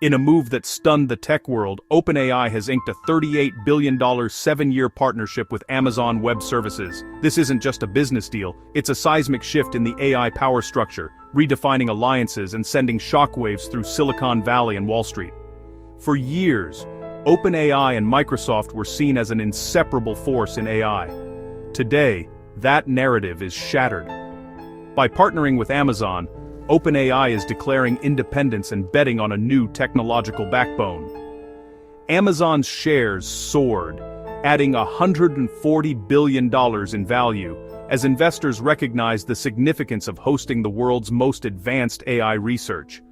In a move that stunned the tech world, OpenAI has inked a $38 billion 7-year partnership with Amazon Web Services. This isn't just a business deal, it's a seismic shift in the AI power structure, redefining alliances and sending shockwaves through Silicon Valley and Wall Street. For years, OpenAI and Microsoft were seen as an inseparable force in AI. Today, that narrative is shattered. By partnering with Amazon, OpenAI is declaring independence and betting on a new technological backbone. Amazon's shares soared, adding $140 billion in value, as investors recognized the significance of hosting the world's most advanced AI research.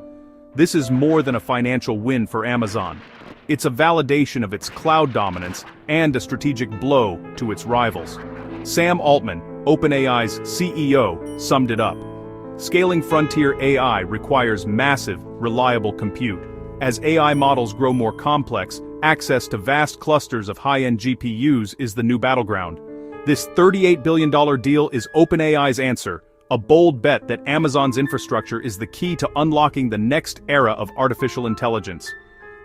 This is more than a financial win for Amazon. It's a validation of its cloud dominance and a strategic blow to its rivals. Sam Altman, OpenAI's CEO, summed it up. Scaling frontier AI requires massive, reliable compute. As AI models grow more complex, access to vast clusters of high-end GPUs is the new battleground. This $38 billion deal is OpenAI's answer, a bold bet that Amazon's infrastructure is the key to unlocking the next era of artificial intelligence.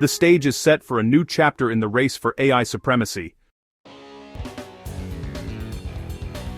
The stage is set for a new chapter in the race for AI supremacy.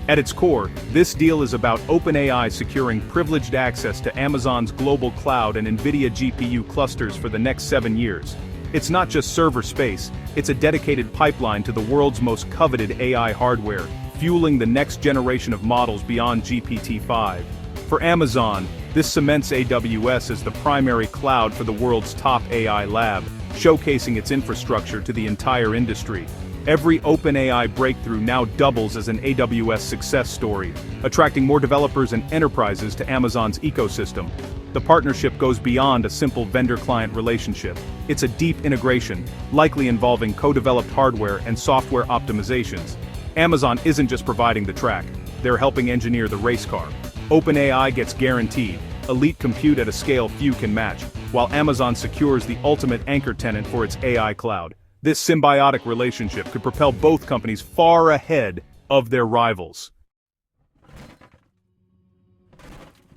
At its core, this deal is about OpenAI securing privileged access to Amazon's global cloud and NVIDIA GPU clusters for the next 7 years. It's not just server space, it's a dedicated pipeline to the world's most coveted AI hardware, fueling the next generation of models beyond GPT-5. For Amazon, this cements AWS as the primary cloud for the world's top AI lab, showcasing its infrastructure to the entire industry. Every OpenAI breakthrough now doubles as an AWS success story, attracting more developers and enterprises to Amazon's ecosystem. The partnership goes beyond a simple vendor-client relationship. It's a deep integration, likely involving co-developed hardware and software optimizations. Amazon isn't just providing the track, they're helping engineer the race car. OpenAI gets guaranteed elite compute at a scale few can match, while Amazon secures the ultimate anchor tenant for its AI cloud. This symbiotic relationship could propel both companies far ahead of their rivals.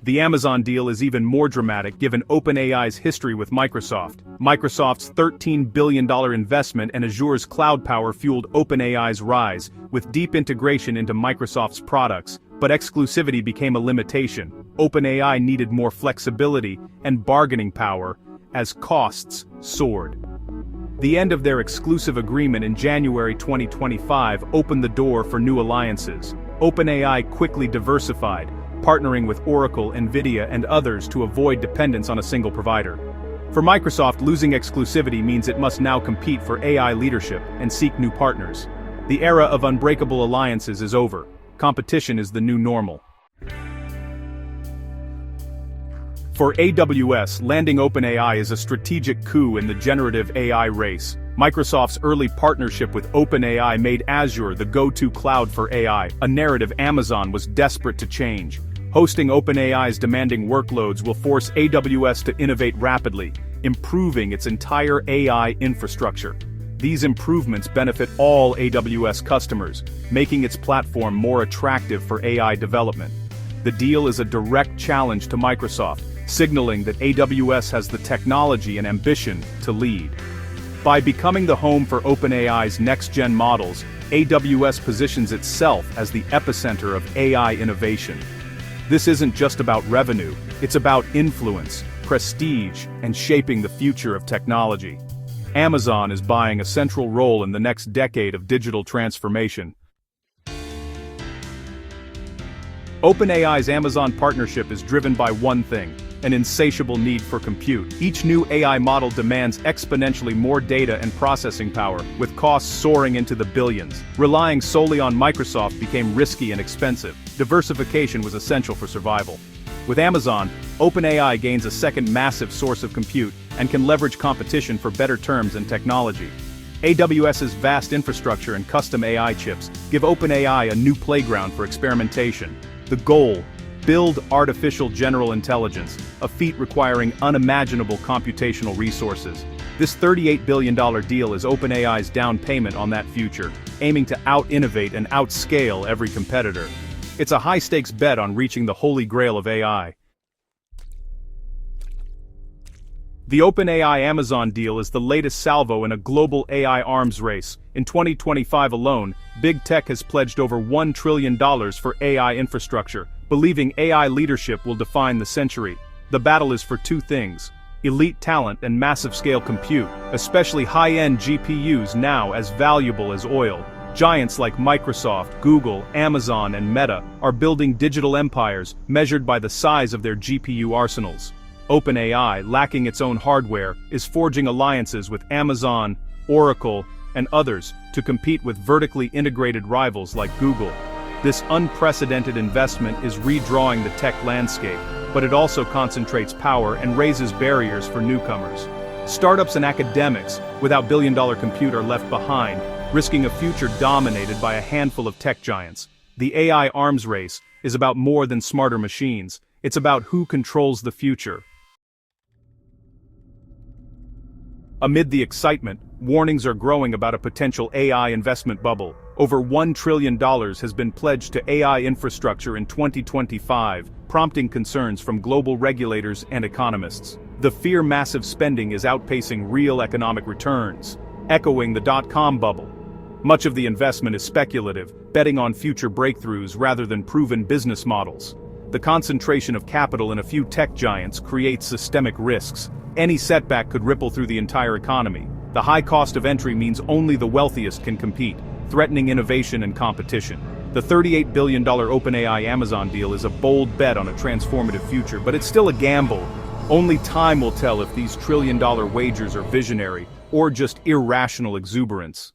The Amazon deal is even more dramatic given OpenAI's history with Microsoft. Microsoft's $13 billion investment and Azure's cloud power fueled OpenAI's rise, with deep integration into Microsoft's products, but exclusivity became a limitation. OpenAI needed more flexibility and bargaining power as costs soared. The end of their exclusive agreement in January 2025 opened the door for new alliances. OpenAI quickly diversified, partnering with Oracle, NVIDIA, and others to avoid dependence on a single provider. For Microsoft, losing exclusivity means it must now compete for AI leadership and seek new partners. The era of unbreakable alliances is over. Competition is the new normal. For AWS, landing OpenAI is a strategic coup in the generative AI race. Microsoft's early partnership with OpenAI made Azure the go-to cloud for AI, a narrative Amazon was desperate to change. Hosting OpenAI's demanding workloads will force AWS to innovate rapidly, improving its entire AI infrastructure. These improvements benefit all AWS customers, making its platform more attractive for AI development. The deal is a direct challenge to Microsoft, signaling that AWS has the technology and ambition to lead. By becoming the home for OpenAI's next-gen models, AWS positions itself as the epicenter of AI innovation. This isn't just about revenue, it's about influence, prestige, and shaping the future of technology. Amazon is buying a central role in the next decade of digital transformation. OpenAI's Amazon partnership is driven by one thing: an insatiable need for compute. Each new AI model demands exponentially more data and processing power, with costs soaring into the billions. Relying solely on Microsoft became risky and expensive. Diversification was essential for survival. With Amazon, OpenAI gains a second massive source of compute and can leverage competition for better terms and technology. AWS's vast infrastructure and custom AI chips give OpenAI a new playground for experimentation. The goal: build artificial general intelligence, a feat requiring unimaginable computational resources. This $38 billion deal is OpenAI's down payment on that future, aiming to out-innovate and outscale every competitor. It's a high-stakes bet on reaching the holy grail of AI. The OpenAI Amazon deal is the latest salvo in a global AI arms race. In 2025 alone, big tech has pledged over $1 trillion for AI infrastructure, believing AI leadership will define the century. The battle is for two things: elite talent and massive-scale compute, especially high-end GPUs now as valuable as oil. Giants like Microsoft, Google, Amazon, and Meta are building digital empires measured by the size of their GPU arsenals. OpenAI, lacking its own hardware, is forging alliances with Amazon, Oracle, and others to compete with vertically integrated rivals like Google. This unprecedented investment is redrawing the tech landscape, but it also concentrates power and raises barriers for newcomers. Startups and academics, without billion-dollar compute, are left behind, risking a future dominated by a handful of tech giants. The AI arms race is about more than smarter machines. It's about who controls the future. Amid the excitement, warnings are growing about a potential AI investment bubble. Over $1 trillion has been pledged to AI infrastructure in 2025, prompting concerns from global regulators and economists. The fear massive spending is outpacing real economic returns, echoing the dot-com bubble. Much of the investment is speculative, betting on future breakthroughs rather than proven business models. The concentration of capital in a few tech giants creates systemic risks. Any setback could ripple through the entire economy. The high cost of entry means only the wealthiest can compete, threatening innovation and competition. The $38 billion OpenAI Amazon deal is a bold bet on a transformative future, but it's still a gamble. Only time will tell if these trillion-dollar wagers are visionary or just irrational exuberance.